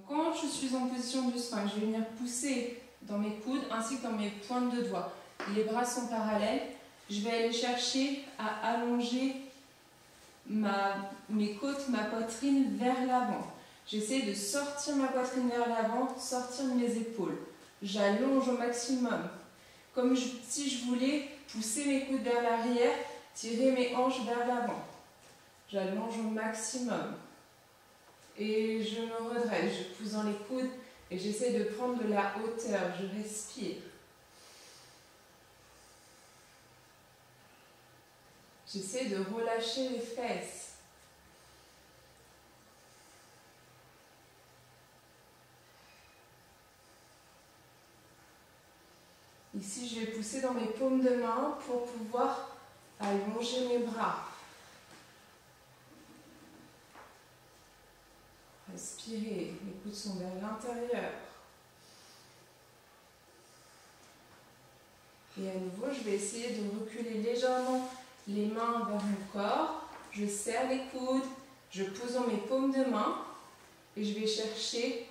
quand je suis en position du sphinx, je vais venir pousser dans mes coudes ainsi que dans mes pointes de doigts. Les bras sont parallèles. Je vais aller chercher à allonger mes côtes, ma poitrine vers l'avant. J'essaie de sortir ma poitrine vers l'avant, sortir mes épaules. J'allonge au maximum. Comme si je voulais pousser mes coudes vers l'arrière, tirer mes hanches vers l'avant. J'allonge au maximum. Et je me redresse, je pousse dans les coudes et j'essaie de prendre de la hauteur. Je respire. J'essaie de relâcher les fesses. Ici, je vais pousser dans mes paumes de main pour pouvoir allonger mes bras. Respirez, les coudes sont vers l'intérieur. Et à nouveau, je vais essayer de reculer légèrement les mains vers mon corps. Je serre les coudes, je pousse dans mes paumes de main et je vais chercher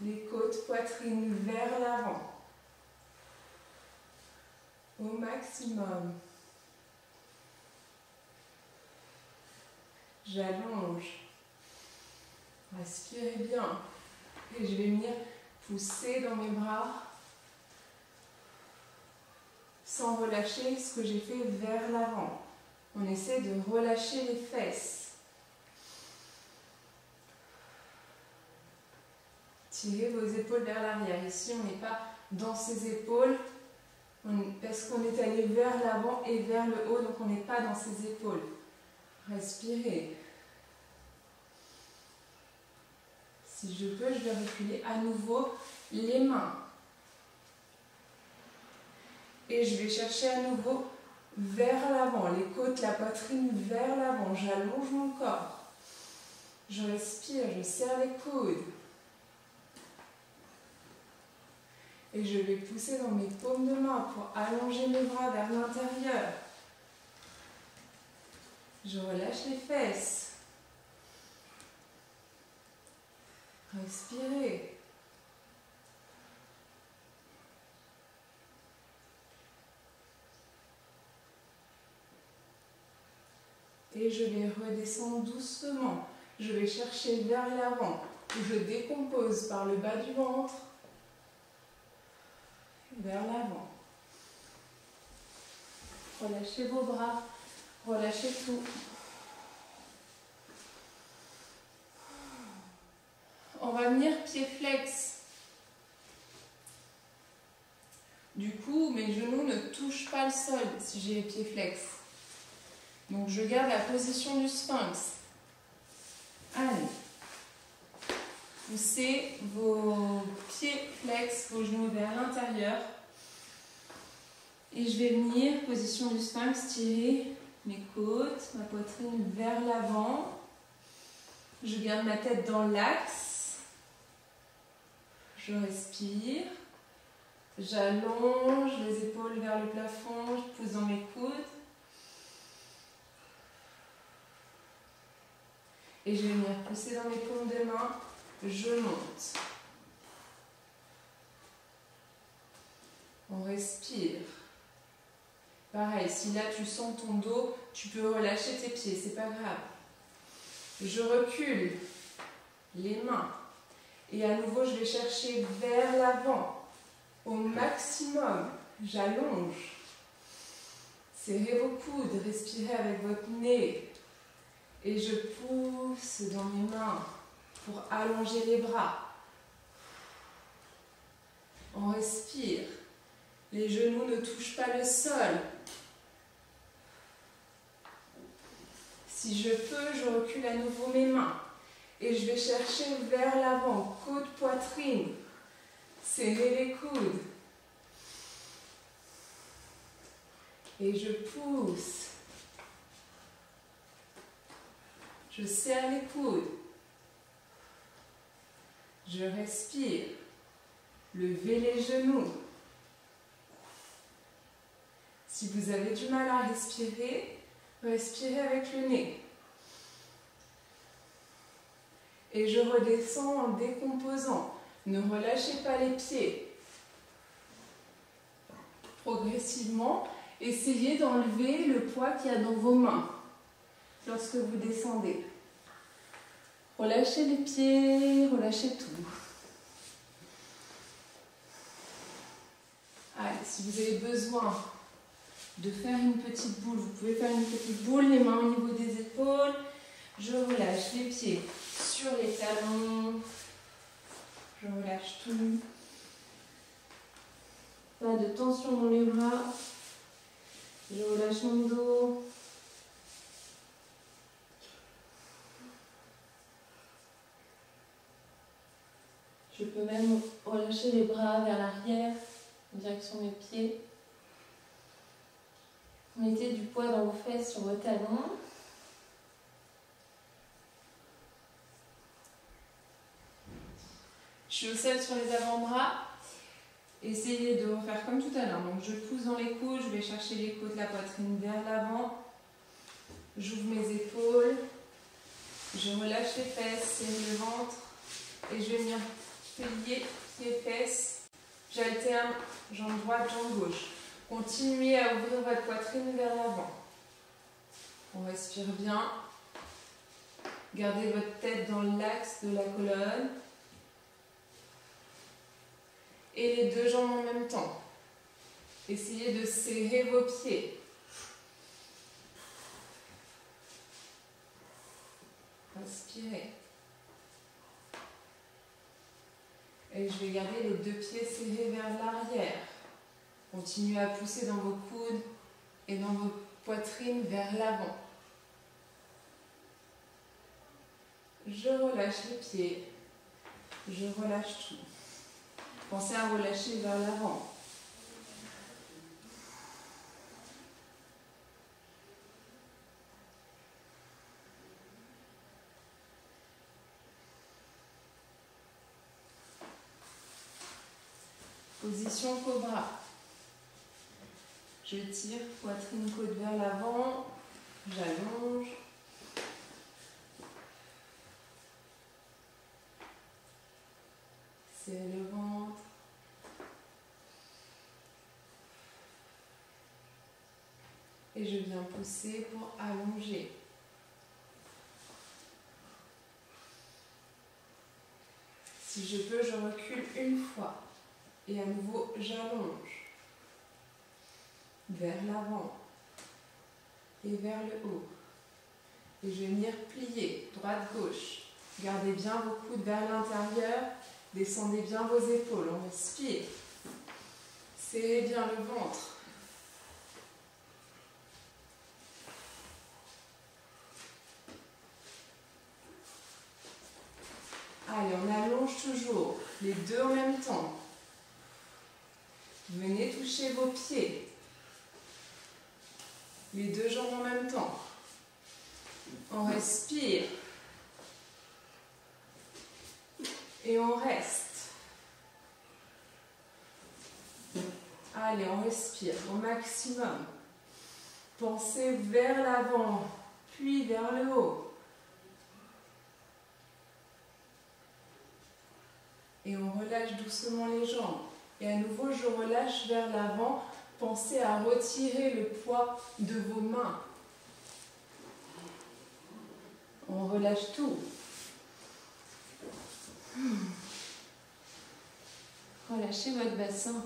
les côtes, poitrine vers l'avant. Au maximum. J'allonge. Respirez bien. Et je vais venir pousser dans mes bras sans relâcher ce que j'ai fait vers l'avant. On essaie de relâcher les fesses. Tirez vos épaules vers l'arrière. Ici, on n'est pas dans ses épaules parce qu'on est allé vers l'avant et vers le haut, donc on n'est pas dans ses épaules. Respirez. Si je peux, je vais reculer à nouveau les mains. Et je vais chercher à nouveau vers l'avant, les côtes, la poitrine vers l'avant. J'allonge mon corps. Je respire, je serre les coudes. Et je vais pousser dans mes paumes de main pour allonger mes bras vers l'intérieur. Je relâche les fesses. Respirez. Et je vais redescendre doucement. Je vais chercher vers l'avant. Je décompose par le bas du ventre. Vers l'avant. Relâchez vos bras. Relâchez tout. On va venir pied flex. Du coup, mes genoux ne touchent pas le sol si j'ai les pieds flex. Donc, je garde la position du sphinx. Allez. Poussez vos pieds flex, vos genoux vers l'intérieur. Et je vais venir, position du sphinx, tirer mes côtes, ma poitrine vers l'avant. Je garde ma tête dans l'axe. Je respire. J'allonge les épaules vers le plafond. Je pousse dans mes coudes. Et je vais venir pousser dans mes paumes de main. Je monte. On respire. Pareil, si là tu sens ton dos, tu peux relâcher tes pieds, c'est pas grave. Je recule les mains. Et à nouveau, je vais chercher vers l'avant. Au maximum, j'allonge. Serrez vos coudes, respirez avec votre nez. Et je pousse dans mes mains pour allonger les bras. On respire. Les genoux ne touchent pas le sol. Si je peux, je recule à nouveau mes mains. Et je vais chercher vers l'avant, côte, poitrine. Serrez les coudes. Et je pousse. Je serre les coudes. Je respire. Levez les genoux. Si vous avez du mal à respirer, respirez avec le nez. Et je redescends en décomposant. Ne relâchez pas les pieds. Progressivement, essayez d'enlever le poids qu'il y a dans vos mains lorsque vous descendez. Relâchez les pieds, relâchez tout. Allez, si vous avez besoin de faire une petite boule, vous pouvez faire une petite boule, les mains au niveau des épaules. Je relâche les pieds sur les talons. Je relâche tout. Pas de tension dans les bras. Je relâche mon dos. Je peux même relâcher les bras vers l'arrière, en direction des pieds. Mettez du poids dans vos fesses, sur vos talons. Je suis au sol sur les avant-bras. Essayez de refaire comme tout à l'heure. Donc je pousse dans les coudes, je vais chercher les côtes, la poitrine vers l'avant. J'ouvre mes épaules. Je relâche les fesses, serre le ventre. Et je vais venir plier les fesses. J'alterne jambe droite, jambe gauche. Continuez à ouvrir votre poitrine vers l'avant. On respire bien. Gardez votre tête dans l'axe de la colonne. Et les deux jambes en même temps. Essayez de serrer vos pieds. Inspirez. Et je vais garder les deux pieds serrés vers l'arrière. Continuez à pousser dans vos coudes et dans vos poitrines vers l'avant. Je relâche les pieds. Je relâche tout. Pensez à relâcher vers l'avant. Position cobra. Je tire, poitrine, côte vers l'avant. J'allonge. Serrez le ventre. Et je viens pousser pour allonger. Si je peux, je recule une fois. Et à nouveau, j'allonge. Vers l'avant. Et vers le haut. Et je vais venir plier, droite-gauche. Gardez bien vos coudes vers l'intérieur. Descendez bien vos épaules. On respire. Serrez bien le ventre. Allez, on allonge toujours, les deux en même temps. Venez toucher vos pieds. Les deux jambes en même temps. On respire. Et on reste. Allez, on respire au maximum. Pensez vers l'avant, puis vers le haut. Et on relâche doucement les jambes. Et à nouveau, je relâche vers l'avant. Pensez à retirer le poids de vos mains. On relâche tout. Relâchez votre bassin.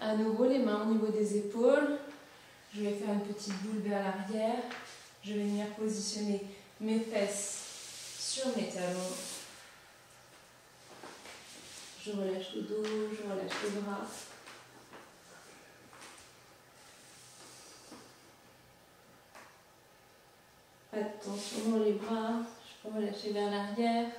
À nouveau, les mains au niveau des épaules. Je vais faire une petite boule vers l'arrière. Je vais venir positionner mes fesses sur mes talons. Je relâche le dos, je relâche les bras. Pas de tension dans les bras. Je peux relâcher vers l'arrière.